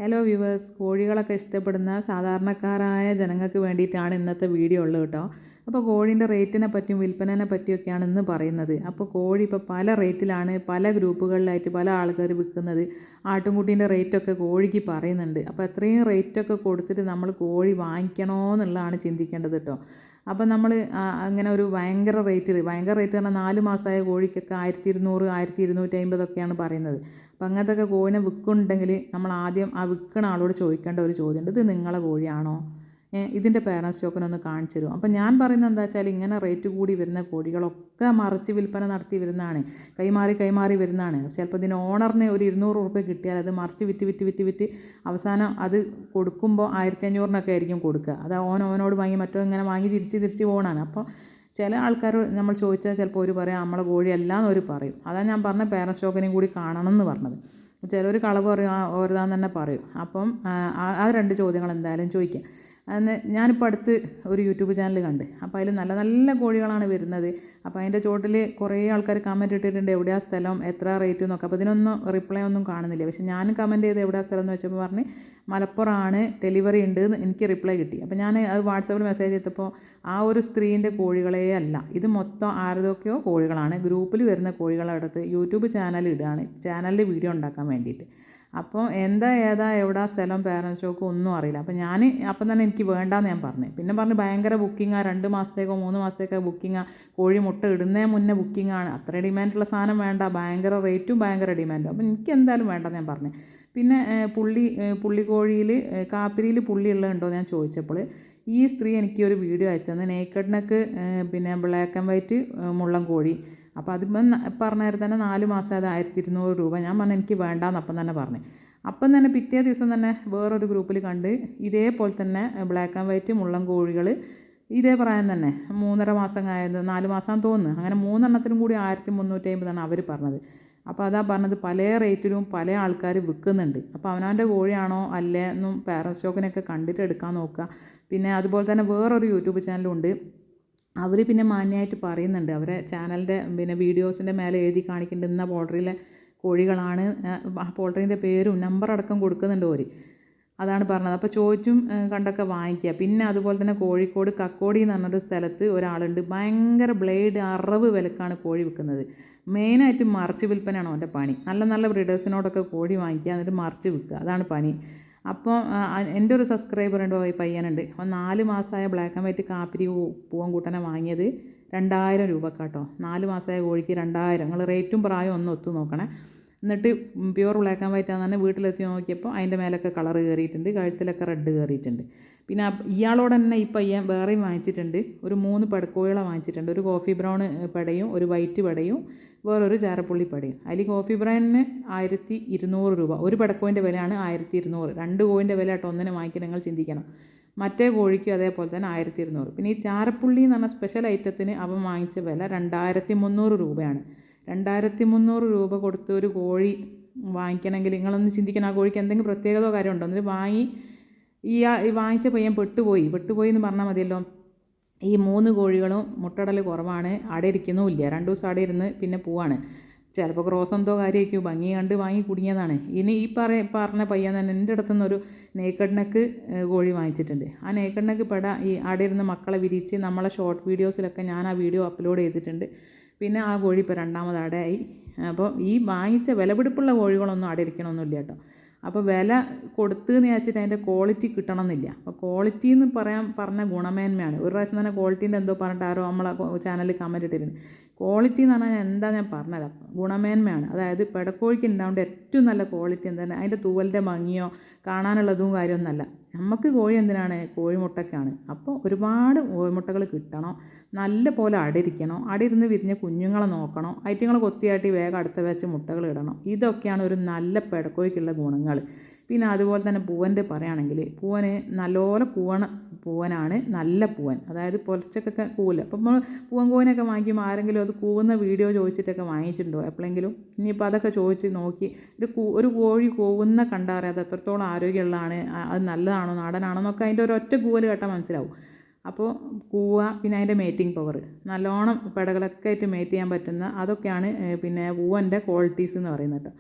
Hello viewers, കോഴികളൊക്കെ ഇഷ്ടപ്പെടുന്ന സാധാരണക്കാരായ ജനങ്ങൾക്ക് വേണ്ടിയിട്ടാണ് ഇന്നത്തെ വീഡിയോ ഉള്ളത് കേട്ടോ. അപ്പോൾ കോഴീൻ്റെ റേറ്റിനെ പറ്റിയും വിൽപ്പനയെ പറ്റിയൊക്കെയാണ് ഇന്ന് പറയുന്നത്. അപ്പോൾ കോഴി ഇപ്പോൾ പല റേറ്റിലാണ് പല ഗ്രൂപ്പുകളിലായിട്ട് പല ആൾക്കാർ വിൽക്കുന്നത്. ആട്ടുംകുട്ടീൻ്റെ റേറ്റൊക്കെ കോഴിക്ക് പറയുന്നുണ്ട്. അപ്പോൾ അത്രയും റേറ്റൊക്കെ കൊടുത്തിട്ട് നമ്മൾ കോഴി വാങ്ങിക്കണോ എന്നുള്ളതാണ് ചിന്തിക്കേണ്ടത് കേട്ടോ. അപ്പോൾ നമ്മൾ അങ്ങനെ ഒരു ഭയങ്കര റേറ്റ് പറഞ്ഞാൽ 4 മാസമായ കോഴിക്കൊക്കെ 1200 1250 പറയുന്നത്. അപ്പോൾ അങ്ങനത്തെയൊക്കെ കോഴിനെ വിൽക്കുന്നുണ്ടെങ്കിൽ നമ്മൾ ആദ്യം ആ വിൽക്കുന്ന ആളോട് ചോദിക്കേണ്ട ഒരു ചോദ്യമുണ്ട്, ഇത് നിങ്ങളെ കോഴിയാണോ, ഇതിൻ്റെ പേരൻറ് സ്റ്റോക്കിനൊന്ന് കാണിച്ചു തരും. അപ്പോൾ ഞാൻ പറയുന്നത് എന്താ വെച്ചാൽ, ഇങ്ങനെ റേറ്റ് കൂടി വരുന്ന കോഴികളൊക്കെ മറിച്ച് വിൽപ്പന നടത്തി വരുന്നതാണ്, കൈമാറി വരുന്നതാണ്. ചിലപ്പോൾ ഇതിന് ഓണറിന് ഒരു 200 റുപ്യ കിട്ടിയാൽ അത് മറിച്ച് വിറ്റ് അവസാനം അത് കൊടുക്കുമ്പോൾ 1500 ആയിരിക്കും കൊടുക്കുക. അത് ഓനോട് വാങ്ങി മറ്റോ ഇങ്ങനെ വാങ്ങി തിരിച്ച് പോകണമാണ്. അപ്പോൾ ചില ആൾക്കാർ നമ്മൾ ചോദിച്ചാൽ ചിലപ്പോൾ ഒരു പറയാം നമ്മളെ കോഴി അല്ലാന്ന് ഒരു പറയും. അതാണ് ഞാൻ പറഞ്ഞ പേരൻറ് സ്റ്റോക്കിനെയും കൂടി കാണണം എന്ന് പറഞ്ഞത്. ചിലർ കളവ് പറയും, ഓരോതാന്ന് തന്നെ പറയും. അപ്പം ആ 2 ചോദ്യങ്ങൾ എന്തായാലും ചോദിക്കാം. ഞാനിപ്പോൾ അടുത്ത് ഒരു യൂട്യൂബ് ചാനൽ കണ്ട്. അപ്പോൾ അതിൽ നല്ല നല്ല കോഴികളാണ് വരുന്നത്. അപ്പോൾ അതിൻ്റെ ചോട്ടിൽ കുറേ ആൾക്കാർ കമൻറ്റ് ഇട്ടിട്ടുണ്ട്, എവിടെയാണ് സ്ഥലം, എത്ര റേറ്റ് എന്നൊക്കെ. അപ്പോൾ ഇതിനൊന്നും റിപ്ലൈ ഒന്നും കാണുന്നില്ല. പക്ഷേ ഞാൻ കമൻറ്റ് ചെയ്ത് എവിടെയാണ് സ്ഥലം എന്ന് വെച്ചപ്പോൾ പറഞ്ഞ് മലപ്പുറമാണ്, ഡെലിവറി ഉണ്ട് എന്ന് എനിക്ക് റിപ്ലൈ കിട്ടി. അപ്പോൾ ഞാൻ അത് വാട്സാപ്പിൽ മെസ്സേജ് ചെയ്തപ്പോൾ ആ ഒരു സ്ത്രീൻ്റെ കോഴികളേ അല്ല, ഇത് മൊത്തം ആരതൊക്കെയോ കോഴികളാണ്. ഗ്രൂപ്പിൽ വരുന്ന കോഴികളെടുത്ത് യൂട്യൂബ് ചാനൽ ഇടുകയാണ്, ചാനലിൽ വീഡിയോ ഉണ്ടാക്കാൻ വേണ്ടിയിട്ട്. അപ്പോൾ എവിടാ സ്ഥലം, പേരൻറ് സ്റ്റോക്ക് ഒന്നും അറിയില്ല. അപ്പോൾ അപ്പം തന്നെ എനിക്ക് വേണ്ടാന്ന് ഞാൻ പറഞ്ഞു. പിന്നെ പറഞ്ഞ് ഭയങ്കര ബുക്കിങ്ങാണ്, 2 മാസത്തേക്കോ 3 മാസത്തേക്കോ ബുക്കിങ്ങാണ്, കോഴി മുട്ട ഇടുന്നേ മുന്നേ ബുക്കിങ്ങാണ്, അത്ര ഡിമാൻഡുള്ള സാധനം വേണ്ട, ഭയങ്കര റേറ്റും ഭയങ്കര ഡിമാൻഡും. അപ്പോൾ എനിക്ക് എന്തായാലും വേണ്ടെന്ന് ഞാൻ പറഞ്ഞു. പിന്നെ പുള്ളിക്കോഴിയിൽ കാപ്പിരിയിൽ പുള്ളി ഉള്ളതുണ്ടോ ഞാൻ ചോദിച്ചപ്പോൾ ഈ സ്ത്രീ എനിക്ക് ഒരു വീഡിയോ അയച്ചെന്ന്, നേക്കഡ് നെക്ക് പിന്നെ ബ്ലാക്ക് ആൻഡ് വൈറ്റ് മുള്ളൻ കോഴി. അപ്പോൾ അതിപ്പം പറഞ്ഞായിരുന്നു തന്നെ 4 മാസം അത് 1200 രൂപ. ഞാൻ പറഞ്ഞു എനിക്ക് വേണ്ടാന്ന് അപ്പം തന്നെ പറഞ്ഞു. അപ്പം തന്നെ പിറ്റേ ദിവസം തന്നെ വേറൊരു ഗ്രൂപ്പിൽ കണ്ട് ഇതേപോലെ തന്നെ ബ്ലാക്ക് ആൻഡ് വൈറ്റ് മുള്ളൻ കോഴികൾ ഇതേ പ്രായം തന്നെ 3.5 മാസം ആയത്, 4 മാസം തോന്നുന്നു, അങ്ങനെ 3 എണ്ണത്തിനും കൂടി 1350 അവർ പറഞ്ഞത്. അപ്പോൾ അതാ പറഞ്ഞത്, പല റേറ്റിലും പല ആൾക്കാർ വിൽക്കുന്നുണ്ട്. അപ്പോൾ അവനവൻ്റെ കോഴിയാണോ അല്ലേ എന്നും പേരൻറ് സ്റ്റോക്കിനൊക്കെ കണ്ടിട്ട് എടുക്കാൻ നോക്കുക. പിന്നെ അതുപോലെ തന്നെ വേറൊരു യൂട്യൂബ് ചാനലുണ്ട്, അവർ പിന്നെ മാന്യമായിട്ട് പറയുന്നുണ്ട്. അവരെ ചാനലിൻ്റെ പിന്നെ വീഡിയോസിൻ്റെ മേലെ എഴുതി കാണിക്കുന്നുണ്ട് ഇന്ന പോൾട്രിയിലെ കോഴികളാണ്, പോൾട്രീൻ്റെ പേരും നമ്പറടക്കം കൊടുക്കുന്നുണ്ട് അവർ. അതാണ് പറഞ്ഞത്. അപ്പോൾ ചോദിച്ചും കണ്ടൊക്കെ വാങ്ങിക്കുക. പിന്നെ അതുപോലെ തന്നെ കോഴിക്കോട് കക്കോടി എന്ന് പറഞ്ഞൊരു സ്ഥലത്ത് ഒരാളുണ്ട്, ഭയങ്കര ബ്ലേഡ് 60 വിലക്കാണ് കോഴി വിൽക്കുന്നത്. മെയിനായിട്ട് മറിച്ച് വിൽപ്പനയാണ് അവൻ്റെ പണി. നല്ല നല്ല ബ്രീഡേഴ്സിനോടൊക്കെ കോഴി വാങ്ങിക്കുക, എന്നിട്ട് മറിച്ച് വിൽക്കുക, അതാണ് പണി. അപ്പോൾ എൻ്റെ ഒരു സബ്സ്ക്രൈബർ ഉണ്ട്, പയ്യനുണ്ട്. അപ്പോൾ 4 മാസമായ ബ്ലാക്ക് ആൻഡ് വൈറ്റ് കാപ്പിരി പൂവൻകൂട്ടനെ വാങ്ങിയത് 2000 രൂപക്കാട്ടോ. 4 മാസമായ കോഴിക്ക് 2000. നിങ്ങൾ റേറ്റും പ്രായവും ഒന്ന് ഒത്തു നോക്കണേ. എന്നിട്ട് പ്യുവർ ബ്ലാക്ക് ആൻഡ് വൈറ്റ് ആണെന്ന് വീട്ടിലെത്തി നോക്കിയപ്പോൾ അതിൻ്റെ മേലൊക്കെ കളർ കയറിയിട്ടുണ്ട്, കഴുത്തിലൊക്കെ റെഡ് കയറിയിട്ടുണ്ട്. പിന്നെ ഇയാളോട് തന്നെ ഈ പയ്യൻ വേറെയും വാങ്ങിച്ചിട്ടുണ്ട്, ഒരു 3 പെടക്കോഴികളെ വാങ്ങിച്ചിട്ടുണ്ട്. ഒരു കോഫി ബ്രൗൺ പെടയും ഒരു വൈറ്റ് പെടയും വേറൊരു ചാരപ്പുള്ളി പെടയും. അതിൽ കോഫി ബ്രൗണിന് 1200 രൂപ. ഒരു പെടക്കോയിൻ്റെ വിലയാണ് 1200. 2 കോഴിൻ്റെ വില കേട്ടോ ഒന്നിനെ വാങ്ങിക്കാൻ നിങ്ങൾ ചിന്തിക്കണം. മറ്റേ കോഴിക്കും അതേപോലെ തന്നെ 1200. പിന്നെ ഈ ചാരപ്പുള്ളി എന്ന് പറഞ്ഞ സ്പെഷ്യൽ ഐറ്റത്തിന് അവൻ വാങ്ങിച്ച വില 2300 രൂപയാണ്. 2300 രൂപ കൊടുത്ത് ഒരു കോഴി വാങ്ങിക്കണമെങ്കിൽ നിങ്ങളൊന്ന് ചിന്തിക്കണം, ആ കോഴിക്ക് എന്തെങ്കിലും പ്രത്യേകതയോ കാര്യമുണ്ടോ. എന്നിട്ട് ഈ വാങ്ങിച്ച പയ്യൻ പെട്ടുപോയി എന്ന് പറഞ്ഞാൽ മതിയല്ലോ. ഈ 3 കോഴികളും മുട്ടടൽ കുറവാണ്, അടയിരിക്കുന്നുമില്ല. 2 ദിവസം അടയിരുന്ന് പിന്നെ പോവാണ്. ചിലപ്പോൾ ക്രോസ് എന്തോ കാര്യമായിരിക്കും, ഭംഗി കണ്ട് വാങ്ങി കുടുങ്ങിയതാണ്. ഇനി ഈ പറഞ്ഞ പയ്യൻ തന്നെ എൻ്റെ അടുത്തുനിന്ന് ഒരു നേക്കഡ് നെക്ക് കോഴി വാങ്ങിച്ചിട്ടുണ്ട്. ആ നേക്കഡ് നെക്ക് പെട ഈ അടയിരുന്ന് മക്കളെ വിരിച്ച് നമ്മളെ ഷോർട്ട് വീഡിയോസിലൊക്കെ ഞാൻ ആ വീഡിയോ അപ്ലോഡ് ചെയ്തിട്ടുണ്ട്. പിന്നെ ആ കോഴി ഇപ്പോൾ 2ാമത് അടയായി. അപ്പോൾ ഈ വാങ്ങിച്ച വിലപിടിപ്പുള്ള കോഴികളൊന്നും അടയിരിക്കണമൊന്നുമില്ല കേട്ടോ. അപ്പോൾ വില കൊടുത്ത് എന്ന് വെച്ചിട്ട് അതിൻ്റെ ക്വാളിറ്റി കിട്ടണമെന്നില്ല. അപ്പോൾ ക്വാളിറ്റി എന്ന് പറഞ്ഞ ഗുണമേന്മയാണ്. ഒരു പ്രാവശ്യം തന്നെ ക്വാളിറ്റീൻ്റെ എന്തോ പറഞ്ഞിട്ട് ആരോ നമ്മളെ ചാനലിൽ കമൻറ്റ് ഇട്ടിരുന്നു. ക്വാളിറ്റി എന്ന് പറഞ്ഞാൽ എന്താ ഞാൻ പറഞ്ഞുതരാം, ഗുണമേന്മയാണ്. അതായത് പെടക്കോഴിക്ക് ഉണ്ടാവേണ്ട ഏറ്റവും നല്ല ക്വാളിറ്റി എന്താണ്, അതിൻ്റെ തൂവലിൻ്റെ ഭംഗിയോ കാണാനുള്ളതും കാര്യമൊന്നുമല്ല. നമുക്ക് കോഴി എന്തിനാണ്, കോഴിമുട്ടയ്ക്കാണ്. അപ്പോൾ ഒരുപാട് കോഴിമുട്ടകൾ കിട്ടണം, നല്ല പോലെ അടയിരിക്കണം, അടയിരുന്ന് വിരിഞ്ഞ കുഞ്ഞുങ്ങളെ നോക്കണം, ഐറ്റങ്ങളെ കൊത്തിയാട്ടി വേഗം അടുത്ത വെച്ച് മുട്ടകൾ ഇടണം. ഇതൊക്കെയാണ് ഒരു നല്ല പെടക്കോഴിക്കുള്ള ഗുണങ്ങൾ. പിന്നെ അതുപോലെ തന്നെ പൂവൻ്റെ പറയുകയാണെങ്കിൽ, പൂവന് നല്ലപോലെ പൂവനാണ് നല്ല പൂവൻ. അതായത് പൊലച്ചക്കൊക്കെ കൂവില്ല. അപ്പം നമ്മൾ പൂവൻ കോഴിനൊക്കെ വാങ്ങിക്കുമ്പോൾ ആരെങ്കിലും അത് കൂവുന്ന വീഡിയോ ചോദിച്ചിട്ടൊക്കെ വാങ്ങിച്ചിട്ടുണ്ടോ എപ്പോഴെങ്കിലും? ഇനിയിപ്പോൾ അതൊക്കെ ചോദിച്ച് നോക്കി ഒരു കോഴി കൂവുന്ന കണ്ടറിയാം അത് എത്രത്തോളം ആരോഗ്യമുള്ളതാണ്, അത് നല്ലതാണോ നാടനാണോ എന്നൊക്കെ അതിൻ്റെ ഒരൊറ്റ കൂവൽ കേട്ടാൽ മനസ്സിലാവും. അപ്പോൾ കൂവ, പിന്നെ അതിൻ്റെ മേറ്റിംഗ് പവർ, നല്ലോണം പെടകളൊക്കെ ആയിട്ട് മേറ്റ് ചെയ്യാൻ പറ്റുന്ന, അതൊക്കെയാണ് പിന്നെ പൂവൻ്റെ ക്വാളിറ്റീസ് എന്ന് പറയുന്നത് കേട്ടോ.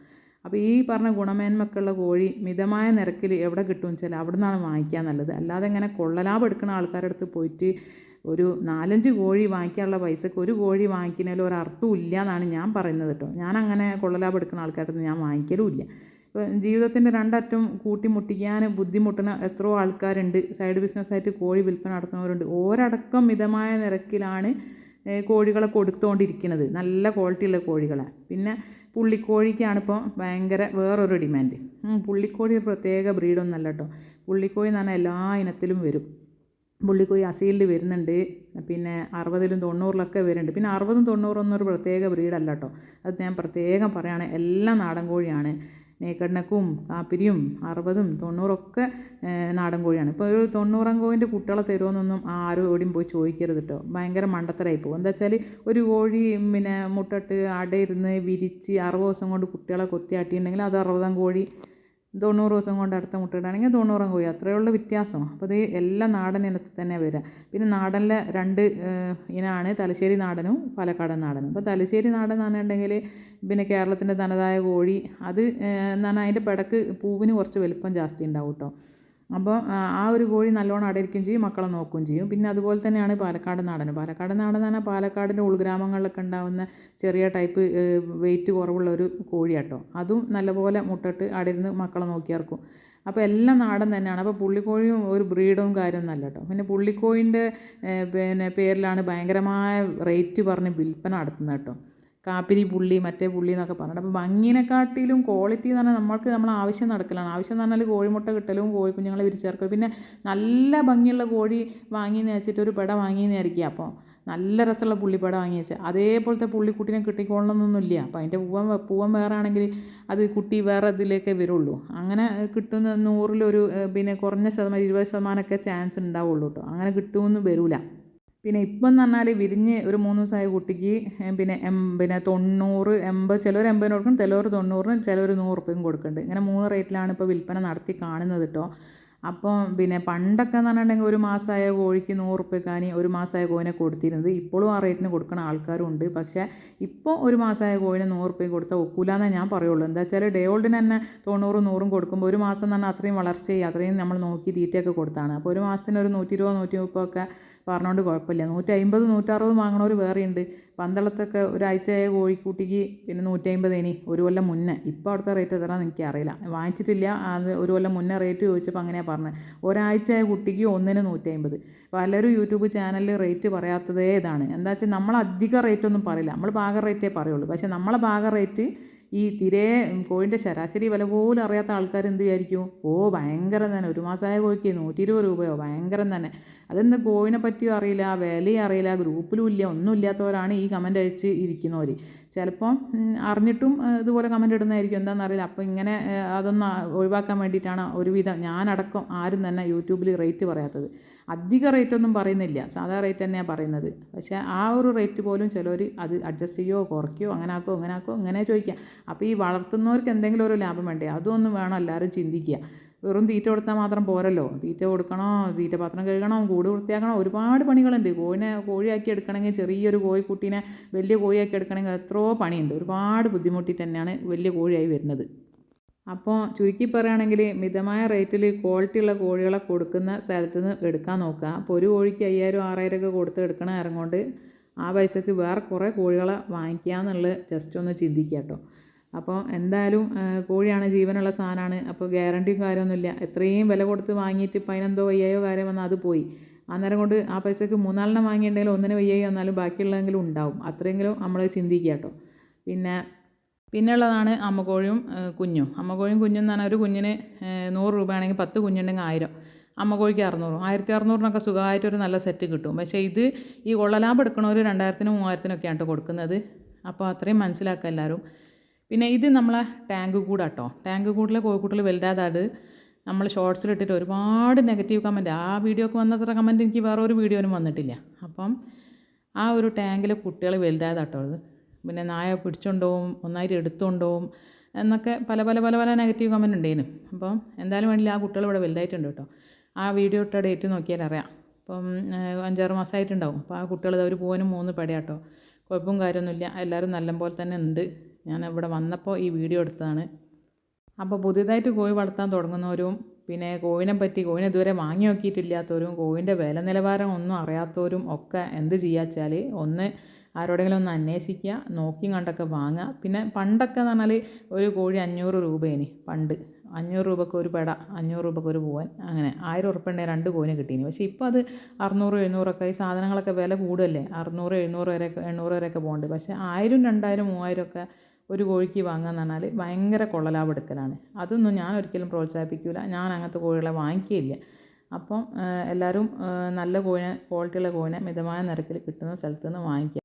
അപ്പോൾ ഈ പറഞ്ഞ ഗുണമേന്മക്കുള്ള കോഴി മിതമായ നിരക്കിൽ എവിടെ കിട്ടുമെന്ന് വെച്ചാൽ അവിടെ നിന്നാണ് വാങ്ങിക്കാൻ നല്ലത്. അല്ലാതെ ഇങ്ങനെ കൊള്ളലാഭം എടുക്കുന്ന ആൾക്കാരുടെ അടുത്ത് പോയിട്ട് ഒരു 4-5 കോഴി വാങ്ങിക്കാനുള്ള പൈസക്ക് ഒരു കോഴി വാങ്ങിക്കുന്നതിൽ ഒരു അർത്ഥവും ഇല്ല എന്നാണ് ഞാൻ പറയുന്നത് കേട്ടോ. ഞാൻ അങ്ങനെ കൊള്ളലാഭം എടുക്കുന്ന ആൾക്കാരുടെ അടുത്ത് ഞാൻ വാങ്ങിക്കലും ഇല്ല. ഇപ്പോൾ ജീവിതത്തിൻ്റെ രണ്ടറ്റം കൂട്ടിമുട്ടിക്കാൻ ബുദ്ധിമുട്ടുന്ന എത്രയോ ആൾക്കാരുണ്ട്. സൈഡ് ബിസിനസ്സായിട്ട് കോഴി വിൽപ്പന നടത്തുന്നവരുണ്ട്. ഓരടക്കം മിതമായ നിരക്കിലാണ് കോഴികളെ കൊടുത്തുകൊണ്ടിരിക്കുന്നത്, നല്ല ക്വാളിറ്റിയുള്ള കോഴികളെ. പിന്നെ പുള്ളിക്കോഴിക്കാണിപ്പോൾ ഭയങ്കര വേറൊരു ഡിമാൻഡ്. പുള്ളിക്കോഴി ഒരു പ്രത്യേക ബ്രീഡൊന്നുമല്ല കേട്ടോ. പുള്ളിക്കോഴി എന്ന് പറഞ്ഞാൽ എല്ലാ ഇനത്തിലും വരും. പുള്ളിക്കോഴി അസീലിൽ വരുന്നുണ്ട്, പിന്നെ 60-ലും 90-ലൊക്കെ വരുന്നുണ്ട്. പിന്നെ 60-ഉം 90-ഒന്നും ഒരു പ്രത്യേക ബ്രീഡല്ല കേട്ടോ. അത് ഞാൻ പ്രത്യേകം പറയുകയാണ്, എല്ലാം നാടൻ കോഴിയാണ്. നേക്കഡ്നക്കും കാപ്പിരിയും 60-ഉം 90-ഒക്കെ നാടൻ കോഴിയാണ്. ഇപ്പോൾ ഒരു 90 കോഴിൻ്റെ കുട്ടികളെ തരുമെന്നൊന്നും ആരും എവിടെയും പോയി ചോദിക്കരുത് കേട്ടോ. ഭയങ്കര മണ്ടത്തരായി പോകും. എന്താ വെച്ചാൽ ഒരു കോഴി പിന്നെ മുട്ടട്ട് അടയിരുന്ന് വിരിച്ച് 60 ദിവസം കൊണ്ട് കുട്ടികളെ കൊത്തിയാട്ടിയിട്ടുണ്ടെങ്കിൽ അത് 60-ാം കോഴി. 90 ദിവസം കൊണ്ട് അടുത്ത മുട്ടയിടുകയാണെങ്കിൽ 90-ാം കോഴി. അത്രയേ ഉള്ള വ്യത്യാസം. അപ്പോൾ ഇത് എല്ലാം നാടൻ ഇനത്തിൽ തന്നെ വരിക. പിന്നെ നാടനിലെ 2 ഇനമാണ്, തലശ്ശേരി നാടനും പാലക്കാടൻ നാടനും. അപ്പോൾ തലശ്ശേരി നാടൻ എന്ന് പറഞ്ഞിട്ടുണ്ടെങ്കിൽ പിന്നെ കേരളത്തിൻ്റെ തനതായ കോഴി. അത് എന്ന് പറഞ്ഞാൽ അതിൻ്റെ പിടക്ക് പൂവിന് കുറച്ച് വലിപ്പം ജാസ്തി ഉണ്ടാവും കേട്ടോ. അപ്പോൾ ആ ഒരു കോഴി നല്ലോണം അടയിരിക്കുകയും ചെയ്യും, മക്കളെ നോക്കുകയും ചെയ്യും. പിന്നെ അതുപോലെ തന്നെയാണ് പാലക്കാട് നാടൻ. പാലക്കാട് നാടൻ എന്ന് പറഞ്ഞാൽ പാലക്കാടിൻ്റെ ഉൾഗ്രാമങ്ങളിലൊക്കെ ഉണ്ടാകുന്ന ചെറിയ ടൈപ്പ് വെയിറ്റ് കുറവുള്ള ഒരു കോഴിയാട്ടോ. അതും നല്ലപോലെ മുട്ടിട്ട് അടയിരുന്ന് മക്കളെ നോക്കിയിറക്കും. അപ്പോൾ എല്ലാം നാടൻ തന്നെയാണ്. അപ്പോൾ പുള്ളിക്കോഴിയും ഒരു ബ്രീഡും കാര്യമൊന്നുമല്ല കേട്ടോ. പിന്നെ പുള്ളിക്കോഴിൻ്റെ പിന്നെ പേരിലാണ് ഭയങ്കരമായ റേറ്റ് പറഞ്ഞ് വിൽപ്പന നടത്തുന്നത് കേട്ടോ. കാപ്പിരി പുള്ളി, മറ്റേ പുള്ളി എന്നൊക്കെ പറഞ്ഞിട്ട്. അപ്പോൾ ഭംഗിനെക്കാട്ടിലും ക്വാളിറ്റി എന്ന് പറഞ്ഞാൽ നമ്മൾക്ക് നമ്മളെ ആവശ്യം നടക്കലാണ്. ആവശ്യം എന്ന് പറഞ്ഞാൽ കോഴിമുട്ട കിട്ടലും കോഴിക്കുഞ്ഞുങ്ങളെ വിരിച്ചിറക്കലും. പിന്നെ നല്ല ഭംഗിയുള്ള കോഴി വാങ്ങിയെന്ന് വെച്ചിട്ട് ഒരു പെട വാങ്ങിയെന്ന് വിചാരിക്കുക. അപ്പോൾ നല്ല രസമുള്ള പുള്ളിപ്പെട വാങ്ങി വെച്ചാൽ അതേപോലത്തെ പുള്ളിക്കുട്ടീനെ കിട്ടിക്കൊള്ളണമെന്നൊന്നുമില്ല. അപ്പോൾ അതിൻ്റെ പൂവൻ വേറെ ആണെങ്കിൽ അത് കുട്ടി വേറെ ഇതിലേക്കേ വരുള്ളൂ. അങ്ങനെ കിട്ടുന്ന 100-ലൊരു പിന്നെ കുറഞ്ഞ ശതമാനം 20% ചാൻസ് ഉണ്ടാവുള്ളൂ കേട്ടോ. അങ്ങനെ കിട്ടുമെന്ന് വരില്ല. പിന്നെ ഇപ്പം എന്ന് പറഞ്ഞാൽ വിരിഞ്ഞ് ഒരു 3 ദിവസമായ കുട്ടിക്ക് പിന്നെ 90, 80, ചിലർ 80 കൊടുക്കും, ചിലർ 90, ചിലർ 100 രൂപയും കൊടുക്കുന്നുണ്ട്. ഇങ്ങനെ 3 റേറ്റിലാണ് ഇപ്പോൾ വിൽപ്പന നടത്തി കാണുന്നത് കേട്ടോ. അപ്പോൾ പിന്നെ പണ്ടൊക്കെ എന്ന് പറഞ്ഞിട്ടുണ്ടെങ്കിൽ ഒരു മാസമായ കോഴിക്ക് 100 രൂപയ്ക്കാണ് ഒരു മാസമായ കോഴിനെ കൊടുത്തിരുന്നത്. ഇപ്പോഴും ആ റേറ്റിന് കൊടുക്കുന്ന ആൾക്കാരും ഉണ്ട്. പക്ഷേ ഇപ്പോൾ ഒരു മാസമായ കോഴിനെ 100 രൂപയ്ക്ക് കൊടുത്താൽ ഒക്കൂലെന്നേ ഞാൻ പറയുള്ളൂ. എന്താ വെച്ചാൽ ഡേ ഓൾഡിന് തന്നെ 90, 100 കൊടുക്കുമ്പോൾ ഒരു മാസം എന്ന് പറഞ്ഞാൽ അത്രയും വളർച്ചയും അത്രയും നമ്മൾ നോക്കി തീറ്റയൊക്കെ കൊടുത്താണ്. അപ്പോൾ ഒരു മാസത്തിന് ഒരു 120, 130 ഒക്കെ പറഞ്ഞുകൊണ്ട് കുഴപ്പമില്ല. 150, 160 വാങ്ങണവർ വേറെയുണ്ട്. പന്തളത്തൊക്കെ ഒരാഴ്ചയായ കോഴിക്കുട്ടിക്ക് പിന്നെ 150 ഒരു കൊല്ലം മുന്നേ. ഇപ്പോൾ അവിടുത്തെ റേറ്റ് എത്രയാണെന്ന് എനിക്കറിയില്ല, വാങ്ങിച്ചിട്ടില്ല. അത് ഒരു കൊല്ലം മുന്നേ റേറ്റ് ചോദിച്ചപ്പോൾ അങ്ങനെയാണ് പറഞ്ഞത്. ഒരാഴ്ചയായ കുട്ടിക്ക് ഒന്നിന് 150. പലരും യൂട്യൂബ് ചാനലിൽ റേറ്റ് പറയാത്തതേ ഇതാണ്. എന്താ വെച്ചാൽ നമ്മൾ അധികം റേറ്റൊന്നും പറയില്ല, നമ്മൾ ഭാഗ റേറ്റേ പറയുള്ളൂ. പക്ഷേ നമ്മളെ ഭാഗ റേറ്റ് ഈ തീരെ കോഴിൻ്റെ ശരാശരി വില പോലും അറിയാത്ത ആൾക്കാർ എന്ത് വിചാരിക്കും, ഭയങ്കരം തന്നെ, ഒരു മാസമായ കോഴിക്ക് 120 രൂപയോ, ഭയങ്കരം തന്നെ. അതെന്ത് കോഴിനെ പറ്റിയോ അറിയില്ല, വിലയും അറിയില്ല, ഗ്രൂപ്പിലും ഇല്ല, ഒന്നും ഇല്ലാത്തവരാണ് ഈ കമൻ്റ് അയച്ച് ഇരിക്കുന്നവർ. ചിലപ്പം അറിഞ്ഞിട്ടും ഇതുപോലെ കമൻ്റ് ഇടുന്നതായിരിക്കും, എന്താണെന്നറിയില്ല. അപ്പോൾ ഇങ്ങനെ അതൊന്ന് ഒഴിവാക്കാൻ വേണ്ടിയിട്ടാണ് ഒരുവിധം ഞാനടക്കം ആരും തന്നെ യൂട്യൂബിൽ റേറ്റ് പറയാത്തത്. അധിക റേറ്റൊന്നും പറയുന്നില്ല, സാധാ റേറ്റ് തന്നെയാണ് പറയുന്നത്. പക്ഷേ ആ ഒരു റേറ്റ് പോലും ചിലർ അത് അഡ്ജസ്റ്റ് ചെയ്യുകയോ കുറയ്ക്കുകയോ അങ്ങനെ ആക്കോ ഇങ്ങനെ ചോദിക്കുക. അപ്പോൾ ഈ വളർത്തുന്നവർക്ക് എന്തെങ്കിലും ഒരു ലാഭം വേണ്ടേ, അതൊന്നും വേണം എല്ലാവരും ചിന്തിക്കുക. വെറും തീറ്റ കൊടുത്താൽ മാത്രം പോരല്ലോ. തീറ്റ കൊടുക്കണോ, തീറ്റ പാത്രം കഴുകണം, കൂട് വൃത്തിയാക്കണം, ഒരുപാട് പണികളുണ്ട്. കോഴിയാക്കി എടുക്കണമെങ്കിൽ, ചെറിയൊരു കോഴിക്കുട്ടീനെ വലിയ കോഴിയാക്കി എടുക്കണമെങ്കിൽ എത്രയോ പണിയുണ്ട്. ഒരുപാട് ബുദ്ധിമുട്ടിയിട്ട് തന്നെയാണ് വലിയ കോഴിയായി വരുന്നത്. അപ്പോൾ ചുരുക്കി പറയുകയാണെങ്കിൽ മിതമായ റേറ്റിൽ ക്വാളിറ്റിയുള്ള കോഴികളെ കൊടുക്കുന്ന സ്ഥലത്ത് നിന്ന് എടുക്കാൻ നോക്കുക. അപ്പോൾ ഒരു കോഴിക്ക് 5000, 6000 ഒക്കെ കൊടുത്ത് എടുക്കണ ഇറങ്ങോണ്ട് ആ പൈസക്ക് വേറെ കുറേ കോഴികളെ വാങ്ങിക്കുക എന്നുള്ളത് ജസ്റ്റ് ഒന്ന് ചിന്തിക്കുക കേട്ടോ. അപ്പോൾ എന്തായാലും കോഴിയാണ്, ജീവനുള്ള സാധനമാണ്. അപ്പോൾ ഗ്യാരണ്ടിയും കാര്യമൊന്നുമില്ല. എത്രയും വില കൊടുത്ത് വാങ്ങിയിട്ട് ഇപ്പം അതിനെന്തോ വയ്യായോ കാര്യം വന്നാൽ അത് പോയി. അന്നേരം കൊണ്ട് ആ പൈസക്ക് 3-4 വാങ്ങിയിട്ടുണ്ടെങ്കിൽ ഒന്നിന് വയ്യായി വന്നാലും ബാക്കിയുള്ളതെങ്കിലും ഉണ്ടാവും. അത്രയെങ്കിലും നമ്മൾ ചിന്തിക്കുക കേട്ടോ. പിന്നെയുള്ളതാണ് അമ്മക്കോഴിയും കുഞ്ഞും. അമ്മക്കോഴിയും കുഞ്ഞും എന്ന് പറഞ്ഞാൽ ഒരു കുഞ്ഞിന് 100 രൂപയാണെങ്കിൽ 10 കുഞ്ഞുണ്ടെങ്കിൽ 1000. അമ്മക്കോഴിക്ക് 600, 1600-നൊക്കെ സുഖമായിട്ടൊരു നല്ല സെറ്റ് കിട്ടും. പക്ഷേ ഇത് ഈ കൊള്ളലാഭം എടുക്കണവർ 2000-നും 3000-നൊക്കെയാണ് കേട്ടോ കൊടുക്കുന്നത്. അപ്പോൾ അത്രയും മനസ്സിലാക്കുക എല്ലാവരും. പിന്നെ ഇത് നമ്മളെ ടാങ്ക് കൂടാട്ടോ. ടാങ്ക് കൂടിലെ കോഴിക്കുട്ടികൾ വലുതായത് നമ്മൾ ഷോർട്സിലിട്ടിട്ട് ഒരുപാട് നെഗറ്റീവ് കമൻറ്റ്, ആ വീഡിയോക്ക് വന്നത്ര കമൻറ്റ് എനിക്ക് വേറെ ഒരു വീഡിയോനും വന്നിട്ടില്ല. അപ്പം ആ ഒരു ടാങ്കിലെ കുട്ടികൾ വലുതായതാട്ടോ അത്. പിന്നെ നായ പിടിച്ചുകൊണ്ടുപോകും, ഒന്നായിട്ട് എടുത്തുകൊണ്ടുപോകും എന്നൊക്കെ പല നെഗറ്റീവ് കമൻറ്റ് ഉണ്ടായിരുന്നു. അപ്പം എന്തായാലും വേണ്ടില്ല, ആ കുട്ടികൾ ഇവിടെ വലുതായിട്ടുണ്ട് കേട്ടോ. ആ വീഡിയോ ഇട്ട ഡേറ്റ് നോക്കിയാൽ അറിയാം. അപ്പം 5-6 മാസമായിട്ടുണ്ടാവും. അപ്പോൾ ആ കുട്ടികൾ ഒരു പൂവനും 3 പെടയാട്ടോ. കുഴപ്പവും കാര്യമൊന്നുമില്ല, എല്ലാവരും നല്ലപോലെ തന്നെ ഉണ്ട്. ഞാൻ ഇവിടെ വന്നപ്പോൾ ഈ വീഡിയോ എടുത്തതാണ്. അപ്പോൾ പുതിയതായിട്ട് കോഴി വളർത്താൻ തുടങ്ങുന്നവരും പിന്നെ കോഴിനെ ഇതുവരെ വാങ്ങി നോക്കിയിട്ടില്ലാത്തവരും കോഴിൻ്റെ വില നിലവാരം ഒന്നും അറിയാത്തവരും ഒക്കെ എന്ത് ചെയ്യുക വെച്ചാൽ ഒന്ന് ആരോടെങ്കിലും ഒന്ന് അന്വേഷിക്കുക, നോക്കിയും കണ്ടൊക്കെ വാങ്ങുക. പിന്നെ പണ്ടൊക്കെ എന്ന് പറഞ്ഞാൽ ഒരു കോഴി 500 രൂപേന് പണ്ട്. 500 രൂപയ്ക്ക് ഒരു പെട, 500 രൂപയ്ക്ക് ഒരു പൂവൻ, അങ്ങനെ 1000 ഉറുപ്പ്യ ഉണ്ടെങ്കിൽ 2 കോഴിനെ കിട്ടീനി. പക്ഷേ ഇപ്പോൾ അത് 600 700 ഒക്കെ ഈ സാധനങ്ങളൊക്കെ വില കൂടുതലല്ലേ, 600 700 വരെയൊക്കെ 800 വരെയൊക്കെ പോകുന്നുണ്ട്. പക്ഷേ 1000 2000 3000 ഒക്കെ ഒരു കോഴിക്ക് വാങ്ങുകയെന്ന് പറഞ്ഞാൽ ഭയങ്കര കൊള്ളലാഭം എടുക്കലാണ്. അതൊന്നും ഞാൻ ഒരിക്കലും പ്രോത്സാഹിപ്പിക്കില്ല. ഞാൻ അങ്ങനത്തെ കോഴികളെ വാങ്ങിക്കുകയില്ല. അപ്പം എല്ലാവരും നല്ല കോഴിനെ, ക്വാളിറ്റിയുള്ള കോഴിനെ മിതമായ നിരക്കിൽ കിട്ടുന്ന സ്ഥലത്ത് നിന്ന് വാങ്ങിക്കുക.